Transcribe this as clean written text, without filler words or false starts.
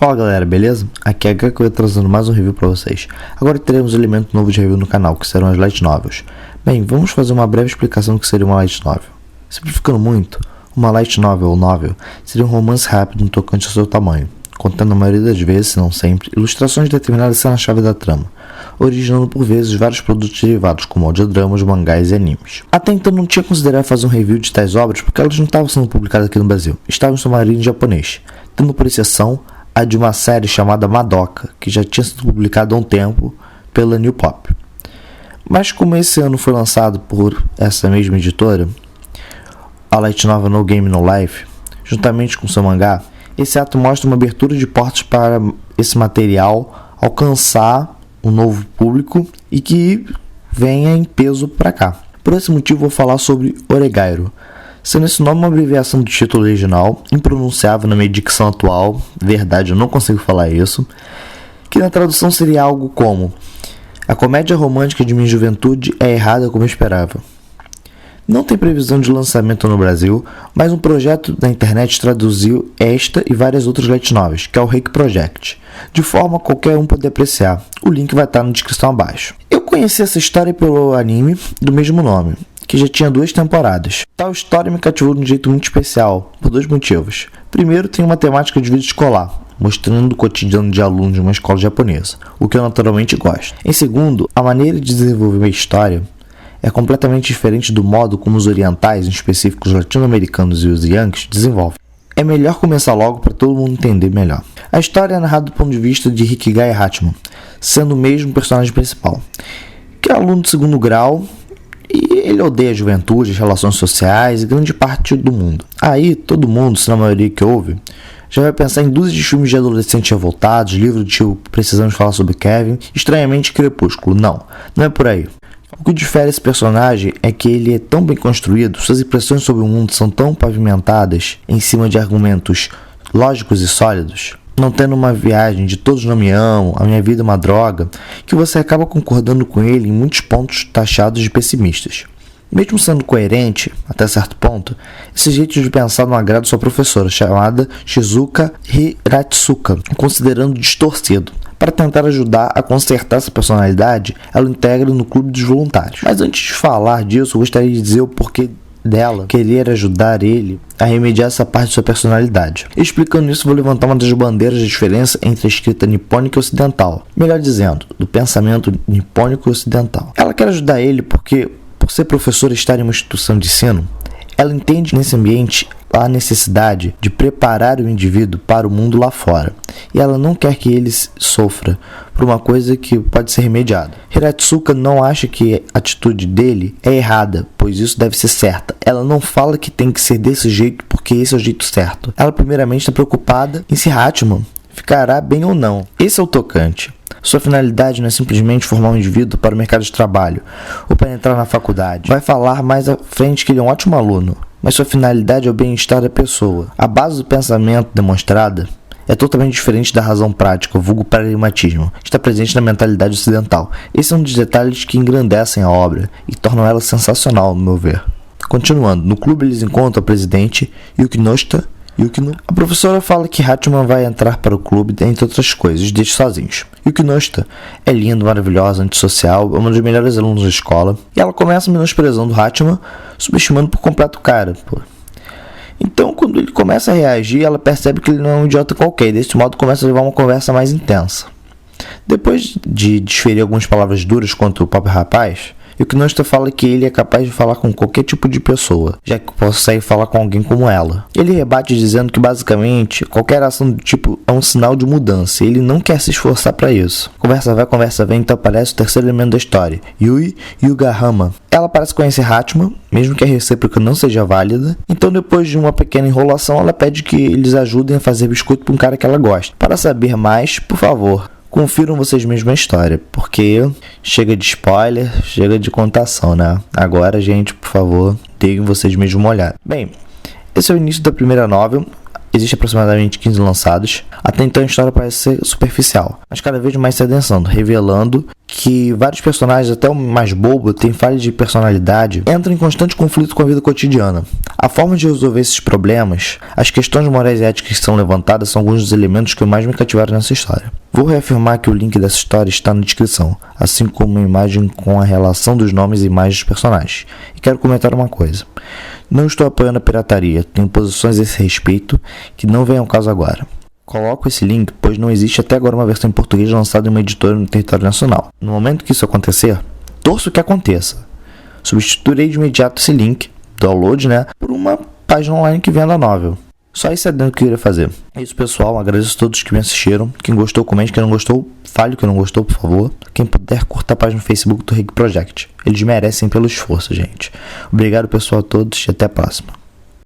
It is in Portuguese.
Fala galera, beleza? Aqui é a Gecko trazendo mais um review pra vocês. Agora teremos um elemento novo de review no canal, que serão as Light Novels. Bem, vamos fazer uma breve explicação do que seria uma Light Novel. Simplificando muito, uma Light Novel ou Novel seria um romance rápido no tocante ao seu tamanho, contendo a maioria das vezes, se não sempre, ilustrações determinadas cena-chave da trama, originando por vezes vários produtos derivados como audiodramas, mangás e animes. Até então não tinha considerado fazer um review de tais obras porque elas não estavam sendo publicadas aqui no Brasil, estavam em sua maioria em japonês, tendo por exceção a de uma série chamada Madoka, que já tinha sido publicada há um tempo pela New Pop. Mas como esse ano foi lançado por essa mesma editora, a Light Novel No Game No Life, juntamente com seu mangá, esse ato mostra uma abertura de portas para esse material alcançar um novo público e que venha em peso para cá. Por esse motivo vou falar sobre Oregairo, sendo esse nome uma abreviação do título original, impronunciável na minha dicção atual, verdade, eu não consigo falar isso, que na tradução seria algo como: a comédia romântica de minha juventude é errada como eu esperava. Não tem previsão de lançamento no Brasil, mas um projeto da internet traduziu esta e várias outras light novels, que é o Reiki Project, de forma a qualquer um poder apreciar. O link vai estar na descrição abaixo. Eu conheci essa história pelo anime do mesmo nome, que já tinha 2 temporadas. Tal história me cativou de um jeito muito especial, por 2 motivos. Primeiro, tem uma temática de vida escolar, mostrando o cotidiano de alunos de uma escola japonesa, o que eu naturalmente gosto. Em segundo, a maneira de desenvolver a história é completamente diferente do modo como os orientais, em específico os latino-americanos e os yankees, desenvolvem. É melhor começar logo para todo mundo entender melhor. A história é narrada do ponto de vista de Hikigai Hachiman, sendo o mesmo personagem principal, que é aluno de segundo grau, e ele odeia a juventude, as relações sociais e grande parte do mundo. Aí, todo mundo, se na maioria que ouve, já vai pensar em dúzias de filmes de adolescentes revoltados, livro do tipo Precisamos Falar Sobre Kevin, estranhamente Crepúsculo. Não é por aí. O que difere esse personagem é que ele é tão bem construído, suas impressões sobre o mundo são tão pavimentadas em cima de argumentos lógicos e sólidos, não tendo uma viagem de todos não me amam, a minha vida é uma droga, que você acaba concordando com ele em muitos pontos taxados de pessimistas. Mesmo sendo coerente, até certo ponto, esse jeito de pensar não agrada sua professora, chamada Shizuka Hiratsuka, considerando distorcido. Para tentar ajudar a consertar essa personalidade, ela o integra no clube dos voluntários. Mas antes de falar disso, eu gostaria de dizer o porquê dela querer ajudar ele a remediar essa parte de sua personalidade. Explicando isso, vou levantar uma das bandeiras de diferença entre a escrita nipônica e ocidental. Melhor dizendo, do pensamento nipônico e ocidental. Ela quer ajudar ele porque, por ser professora e estar em uma instituição de ensino, ela entende nesse ambiente a necessidade de preparar o indivíduo para o mundo lá fora, e ela não quer que ele sofra por uma coisa que pode ser remediada. Hiratsuka não acha que a atitude dele é errada, pois isso deve ser certa. Ela não fala que tem que ser desse jeito porque esse é o jeito certo. Ela primeiramente está preocupada em se Hachiman ficará bem ou não. Esse é o tocante. Sua finalidade não é simplesmente formar um indivíduo para o mercado de trabalho ou para entrar na faculdade. Vai falar mais à frente que ele é um ótimo aluno, mas sua finalidade é o bem-estar da pessoa. A base do pensamento demonstrada é totalmente diferente da razão prática, o vulgo pragmatismo, que está presente na mentalidade ocidental. Esse é um dos detalhes que engrandecem a obra e tornam ela sensacional, ao meu ver. Continuando, no clube eles encontram o presidente Yukinoshita. A professora fala que Hachiman vai entrar para o clube, entre outras coisas, deixa sozinhos. Yukinoshita é linda, maravilhosa, antissocial, é uma das melhores alunos da escola, e ela começa menosprezando Hachiman, subestimando por completo o cara. Então, quando ele começa a reagir, ela percebe que ele não é um idiota qualquer, e desse modo começa a levar uma conversa mais intensa. Depois de desferir algumas palavras duras contra o pobre rapaz, Yukinoshita fala que ele é capaz de falar com qualquer tipo de pessoa, já que consegue falar com alguém como ela. Ele rebate dizendo que basicamente qualquer ação do tipo é um sinal de mudança e ele não quer se esforçar para isso. Conversa vai, conversa vem, então aparece o terceiro elemento da história, Yui Yugahama. Ela parece conhecer Hachiman, mesmo que a recíproca não seja válida, então depois de uma pequena enrolação ela pede que eles ajudem a fazer biscoito para um cara que ela gosta. Para saber mais, por favor, confiram vocês mesmos a história, porque chega de spoiler, chega de contação, né? Agora, gente, por favor, deem vocês mesmos uma olhada. Bem, esse é o início da primeira novel. Existem aproximadamente 15 lançados. Até então a história parece ser superficial, mas cada vez mais se adensando, revelando que vários personagens, até o mais bobo, tem falhas de personalidade, entram em constante conflito com a vida cotidiana. A forma de resolver esses problemas, as questões morais e éticas que são levantadas são alguns dos elementos que mais me cativaram nessa história. Vou reafirmar que o link dessa história está na descrição, assim como uma imagem com a relação dos nomes e imagens dos personagens. E quero comentar uma coisa. Não estou apoiando a pirataria, tenho posições a esse respeito que não vem ao caso agora. Coloco esse link, pois não existe até agora uma versão em português lançada em uma editora no território nacional. No momento que isso acontecer, torço que aconteça. Substituirei de imediato esse link, download, por uma página online que venda a novel. Só esse adendo que eu queria fazer. É isso, pessoal. Agradeço a todos que me assistiram. Quem gostou, comente. Quem não gostou, fale o que não gostou, por favor. Quem puder, curta a página no Facebook do Rig Project. Eles merecem pelo esforço, gente. Obrigado, pessoal, a todos e até a próxima.